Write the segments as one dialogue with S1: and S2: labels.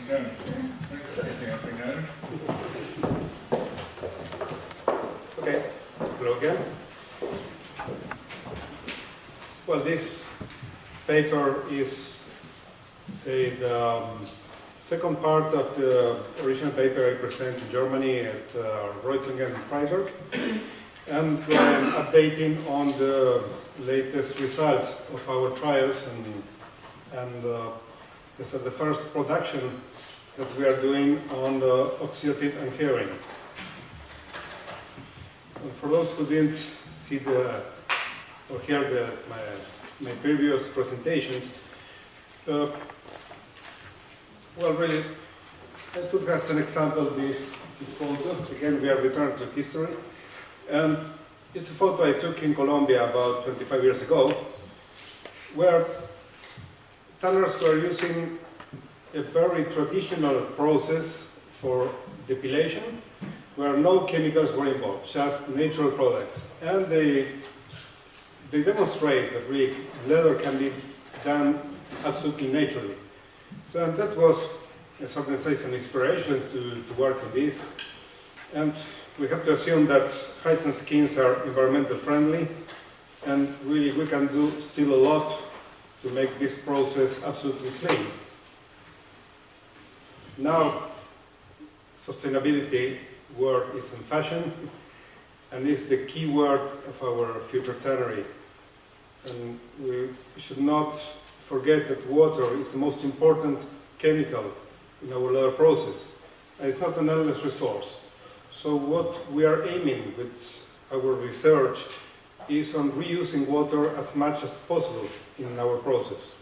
S1: Okay, hello again. Well, this paper is, say, the second part of the original paper I presented in Germany at Reutlingen and Freiburg, and I'm updating on the latest results of our trials, and this is the first production that we are doing on the oxidative unhairing. And for those who didn't see or hear my previous presentations, well, really, I took as an example this photo. Again, we are returned to history. And it's a photo I took in Colombia about 25 years ago, where tanners were using a very traditional process for depilation, where no chemicals were involved, just natural products. And they demonstrate that really leather can be done absolutely naturally. So and that was a certain sense an inspiration to work on this. And we have to assume that hides and skins are environmental friendly, and really we can do still a lot to make this process absolutely clean. Now, sustainability word is in fashion and is the key word of our future tannery. And we should not forget that water is the most important chemical in our leather process. And it's not an endless resource. So what we are aiming with our research is on reusing water as much as possible in our process.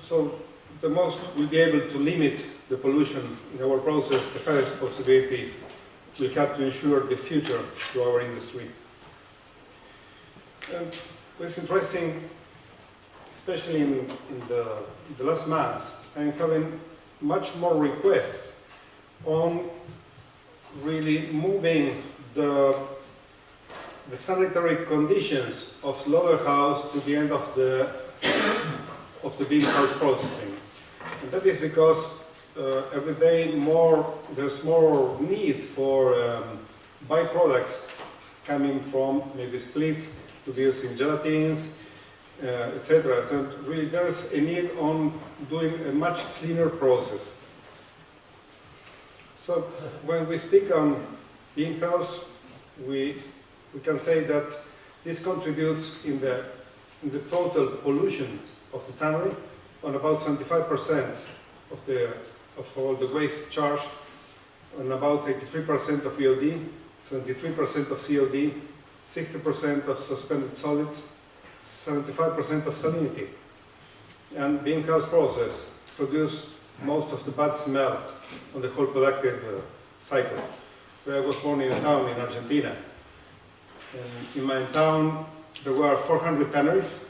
S1: So the most we'll be able to limit the pollution in our process, the highest possibility will have to ensure the future to our industry. And what's interesting, especially in the last months, I'm having much more requests on really moving the sanitary conditions of slaughterhouse to the end of the bean house processing. And that is because every day there's more need for byproducts coming from maybe splits produced in gelatins, etc. So really there's a need on doing a much cleaner process. So when we speak on bean house, we can say that this contributes in the total pollution of the tannery on about 75% of all the waste charged, on about 83% of VOD, 73% of COD, 60% of suspended solids, 75% of salinity. And bean house process produce most of the bad smell on the whole productive cycle. Where I was born in a town in Argentina. And in my town there were 400 tanneries.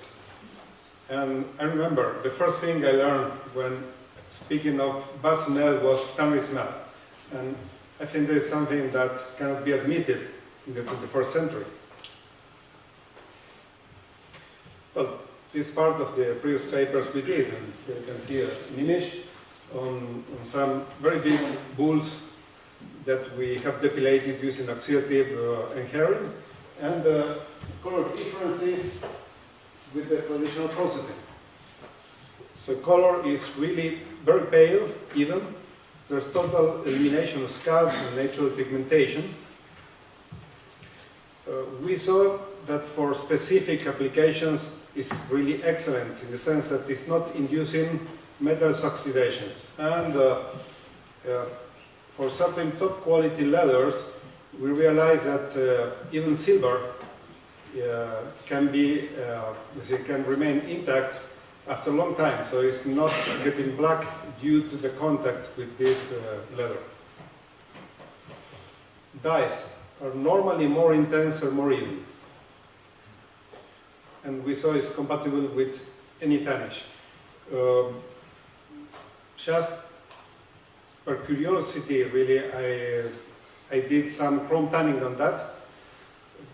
S1: And I remember the first thing I learned when speaking of bad smell was tannery smell. And I think there's something that cannot be admitted in the 21st century. Well, this is part of the previous papers we did, and here you can see an image on some very big bulls that we have depilated using oxidative unhairing, and the color differences with the traditional processing. So color is really very pale, even. There's total elimination of scalds and natural pigmentation. We saw that for specific applications it's really excellent in the sense that it's not inducing metals oxidations. And for certain top quality leathers, we realize that even silver can remain intact after a long time, so it's not getting black due to the contact with this leather. Dyes are normally more intense or more even, and we saw it's compatible with any tannish. Just for curiosity, really, I did some chrome tanning on that,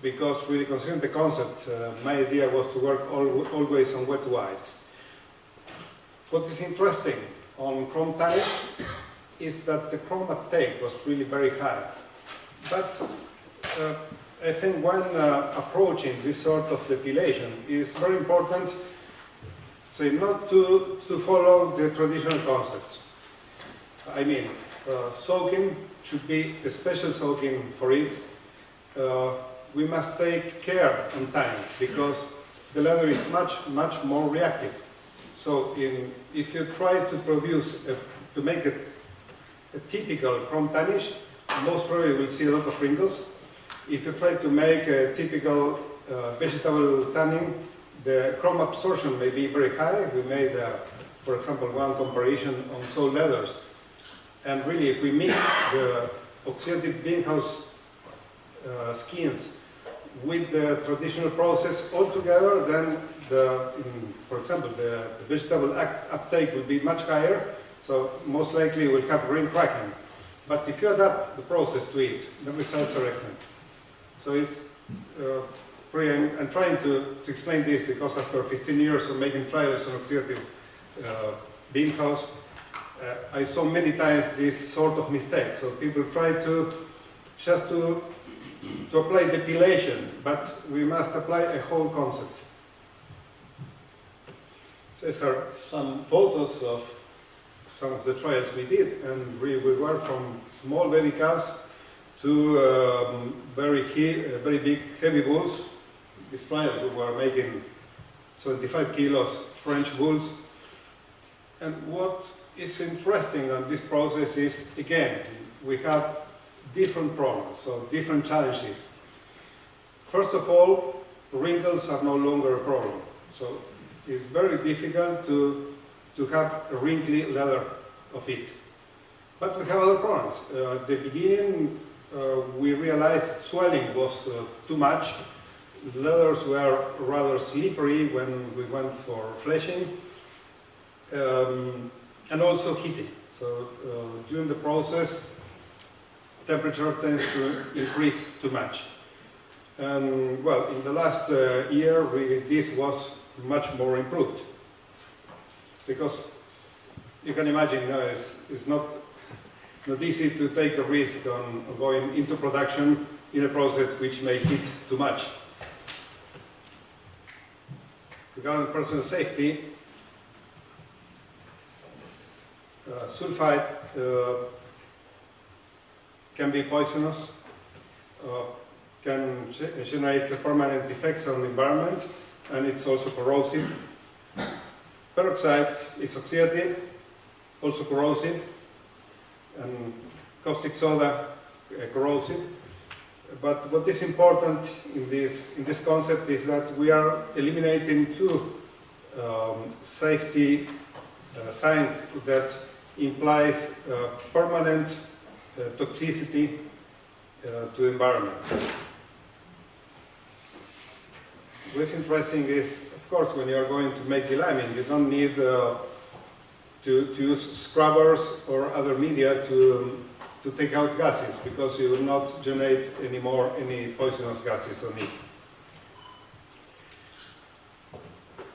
S1: because really considering the concept, my idea was to work always on wet whites. What is interesting on chrome tarnish is that the chrome uptake was really very high. But I think when approaching this sort of depilation, it's very important not to follow the traditional concepts. I mean, soaking should be a special soaking for it. We must take care and time because the leather is much more reactive. So if you try to produce, to make a typical chrome tarnish, most probably you will see a lot of wrinkles. If you try to make a typical vegetable tanning, the chrome absorption may be very high. We made, for example, one comparison on sole leathers. And really, if we mix the oxidative beanhouse skins with the traditional process all together, then for example, the vegetable uptake will be much higher, so most likely we'll have ring cracking. But if you adapt the process to it, the results are excellent. So it's I'm trying to explain this because after 15 years of making trials on oxidative beanhouse, I saw many times this sort of mistake. So people try to just to apply depilation, but we must apply a whole concept. These are some photos of some of the trials we did, and we were from small baby calves to very big heavy bulls. This trial we were making 75 kilos French bulls. And what is interesting on this process is, again, we have different problems, so different challenges. First of all, wrinkles are no longer a problem. So it's very difficult to have a wrinkly leather of it. But we have other problems. At the beginning, we realized swelling was too much. Leathers were rather slippery when we went for fleshing, and also heating. So during the process, temperature tends to increase too much. And well, in the last year, this was much more improved. Because you can imagine, it's not easy to take the risk on going into production in a process which may heat too much. Regarding personal safety, sulfite can be poisonous, can generate permanent effects on the environment, and it's also corrosive. Peroxide is oxidative, also corrosive, and caustic soda corrosive. But what is important in this concept is that we are eliminating two safety signs that implies permanent toxicity to the environment. What's interesting is, of course, when you are going to make delamming, you don't need to use scrubbers or other media to take out gases, because you will not generate anymore any poisonous gases on it.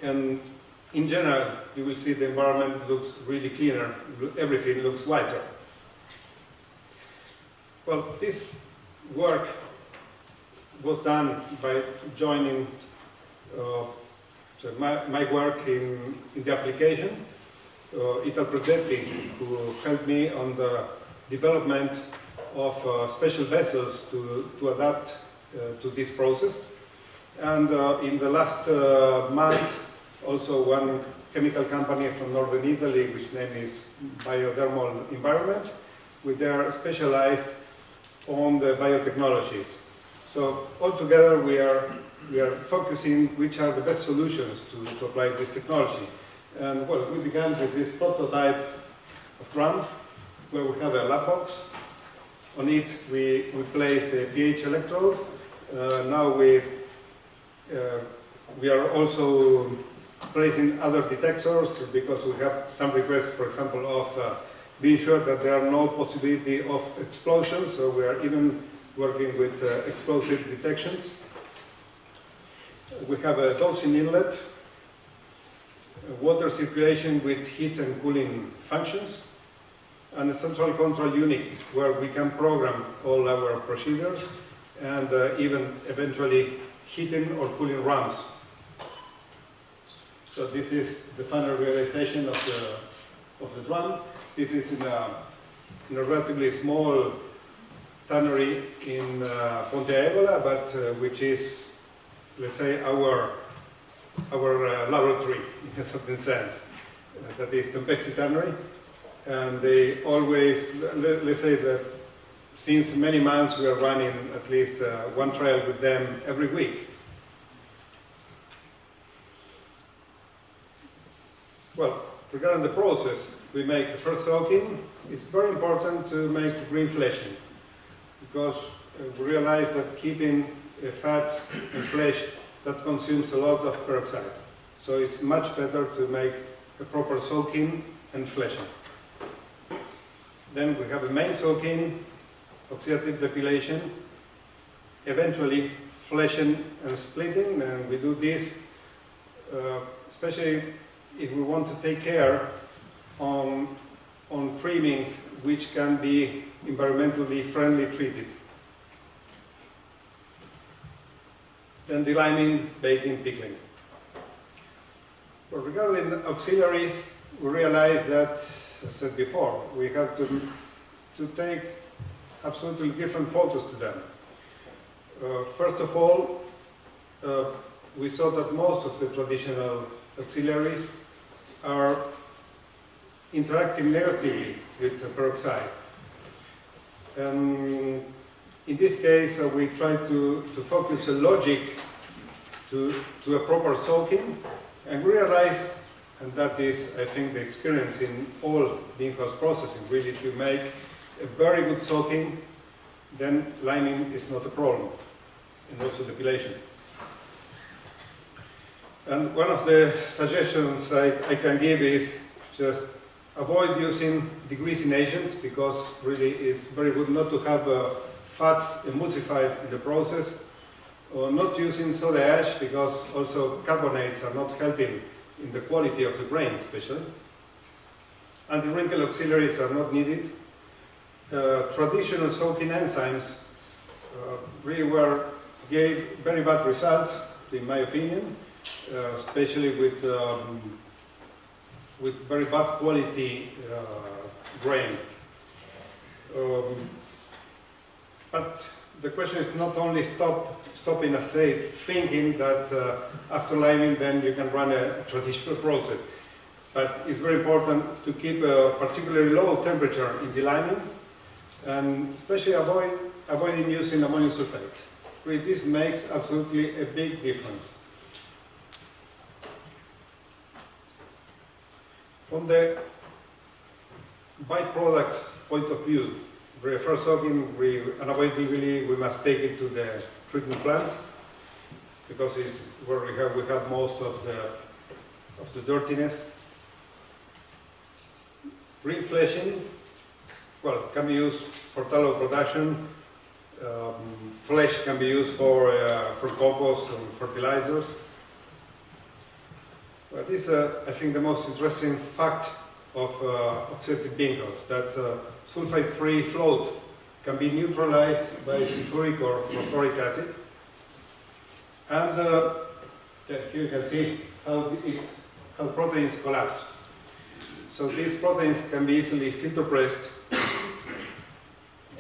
S1: And in general, you will see the environment looks really cleaner, everything looks whiter. Well, this work was done by joining my work in the application, Ital Progetti, who helped me on the development of special vessels to adapt to this process. And in the last months, also one chemical company from northern Italy, which name is Biodermal Environment, they are specialized on the biotechnologies. So altogether we are focusing which are the best solutions to apply this technology. And well, we began with this prototype of drum, where we have a lab box. On it we place a pH electrode. Now we are also placing other detectors, because we have some requests, for example, of being sure that there are no possibility of explosions, so we are even working with explosive detections. We have a dosing inlet, water circulation with heat and cooling functions, and a central control unit where we can program all our procedures and even eventually heating or cooling ramps. So this is the final realization of the drum. This is in a relatively small tannery in Ponte Evola, but which is, let's say, our laboratory in a certain sense. That is the Tempesti tannery, and they always, let's say that since many months we are running at least one trial with them every week. Well, regarding the process, we make the first soaking. It's very important to make green fleshing, because we realize that keeping fat and flesh, that consumes a lot of peroxide. So it's much better to make a proper soaking and fleshing. Then we have a main soaking, oxidative depilation, eventually fleshing and splitting, and we do this especially if we want to take care on trimmings which can be environmentally friendly treated. Then deliming, baiting, pickling. But regarding auxiliaries, we realize that, as I said before, we have to take absolutely different focus to them. First of all, we saw that most of the traditional auxiliaries are interacting negatively with peroxide. In this case, we try to focus a logic to a proper soaking, and we realize, and that is, I think, the experience in all bean house processing, really, to make a very good soaking, then liming is not a problem, and also depilation. And one of the suggestions I can give is just avoid using degreasing agents, because really it's very good not to have fats emulsified in the process, or not using soda ash, because also carbonates are not helping in the quality of the grain especially. Anti-wrinkle auxiliaries are not needed. Traditional soaking enzymes really gave very bad results, in my opinion, especially with very bad quality grain. But the question is not only stopping a safe, thinking that after liming then you can run a traditional process. But it's very important to keep a particularly low temperature in the liming, and especially avoiding using ammonium sulfate. Really, this makes absolutely a big difference. From the byproducts point of view, the first soaking, unavoidably we must take it to the treatment plant, because it's where we have most of the dirtiness. Green fleshing, well, can be used for tallow production. Flesh can be used for compost and fertilizers. But this is, I think, the most interesting fact of oxidative bean house, that sulfite-free float can be neutralized by sulfuric or phosphoric acid. And here you can see how proteins collapse. So these proteins can be easily filter pressed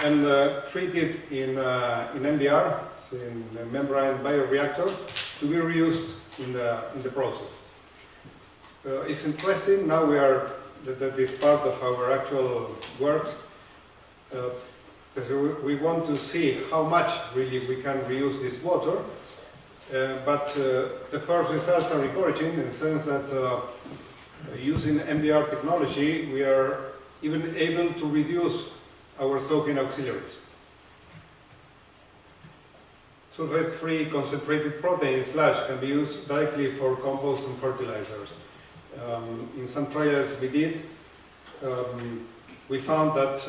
S1: and treated in MBR, so in a membrane bioreactor, to be reused in the process. It's interesting, now that is part of our actual works, we want to see how much really we can reuse this water, but the first results are encouraging in the sense that using MBR technology we are even able to reduce our soaking auxiliaries. Sulfate-free concentrated protein sludge can be used directly for compost and fertilizers. In some trials we did, we found that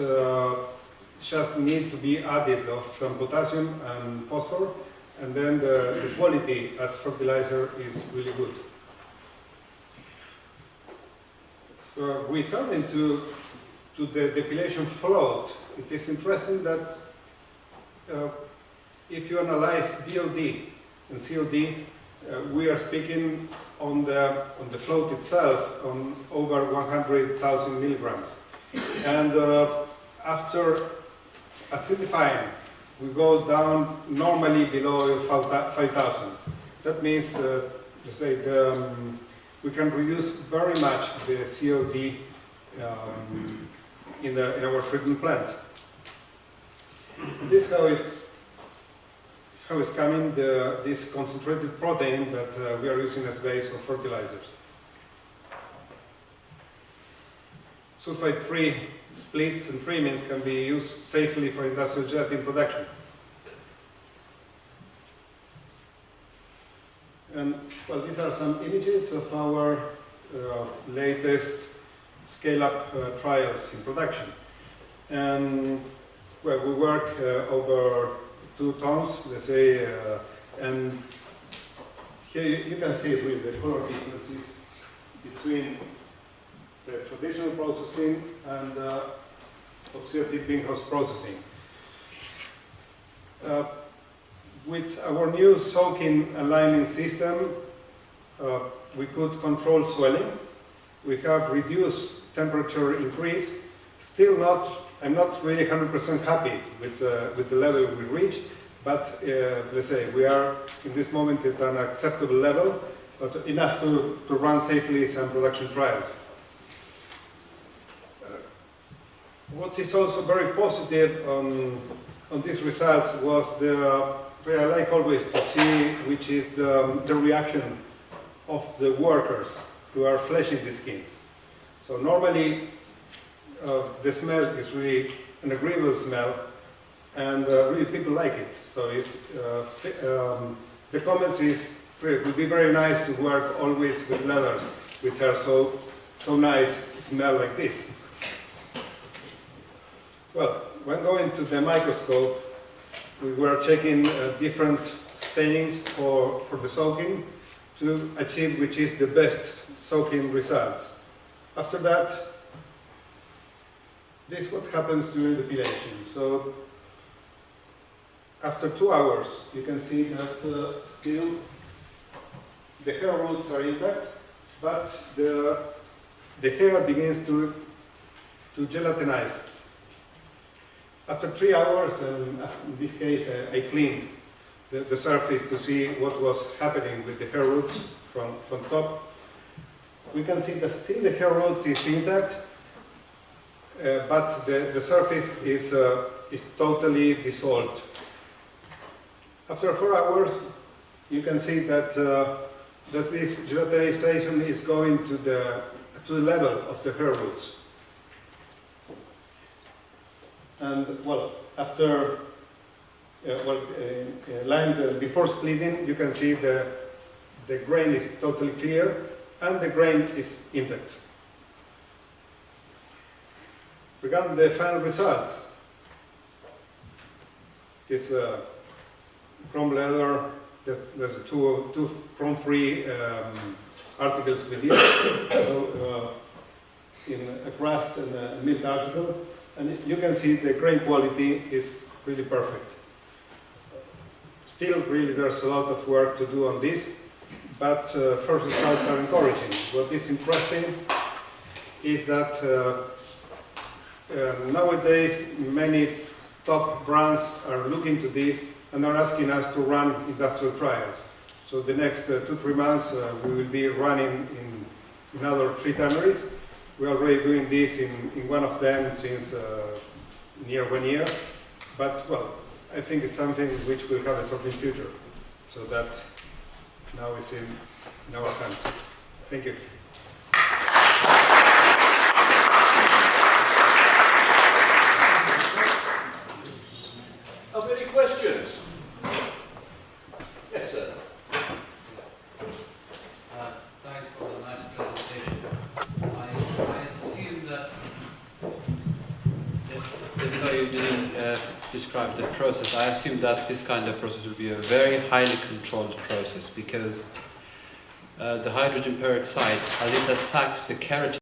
S1: just need to be added of some potassium and phosphor, and then the quality as fertilizer is really good. returning to the depilation float, it is interesting that if you analyze DOD and COD, we are speaking on the float itself on over 100,000 milligrams. And after acidifying, we go down normally below 5,000. That means, let's say, we can reduce very much the COD in our treatment plant. This is how it's coming, this concentrated protein that we are using as base for fertilizers. Sulfite-free splits and trimmings can be used safely for industrial gelatin production. And, well, these are some images of our latest scale-up trials in production. And, well, we work over 2 tons, let's say, and here you can see it with the color differences between the traditional processing and oxidative greenhouse processing. With our new soaking and liming system, we could control swelling. We have reduced temperature increase. Still not, I'm not really 100% happy with the level we reached, but let's say we are in this moment at an acceptable level, but enough to run safely some production trials. What is also very positive on these results was I like always to see which is the reaction of the workers who are fleshing the skins. So normally the smell is really an agreeable smell, and really people like it. So it's, the comments is it would be very nice to work always with leathers which are so nice, smell like this. Well, when going to the microscope, we were checking different stainings for the soaking to achieve which is the best soaking results. After that, this is what happens during depilation. So after 2 hours, you can see that still the hair roots are intact, but the hair begins to gelatinize. After 3 hours, and in this case I cleaned the surface to see what was happening with the hair roots from top. We can see that still the hair root is intact, but the surface is totally dissolved. After 4 hours, you can see that this gelatinization is going to the level of the hair roots. And, well, after limed before splitting, you can see the grain is totally clear and the grain is intact. Regarding the final results, this chrome leather, there's two chrome-free articles with you, so in a crust and a milled article, and you can see the grain quality is really perfect. Still, really, there's a lot of work to do on this, but first results are encouraging. What is interesting is that nowadays many top brands are looking to this and are asking us to run industrial trials. So the next 2-3 months we will be running in other 3 tanneries. We are already doing this in one of them since near 1 year, but well, I think it's something which will have a certain future. So that now is in our hands. Thank you.
S2: Are there any questions? Yes, sir.
S3: Thanks for the nice presentation. I assume that, even though you didn't describe the process, I assume that this kind of process will be a very highly controlled process, because the hydrogen peroxide, as it attacks the keratin,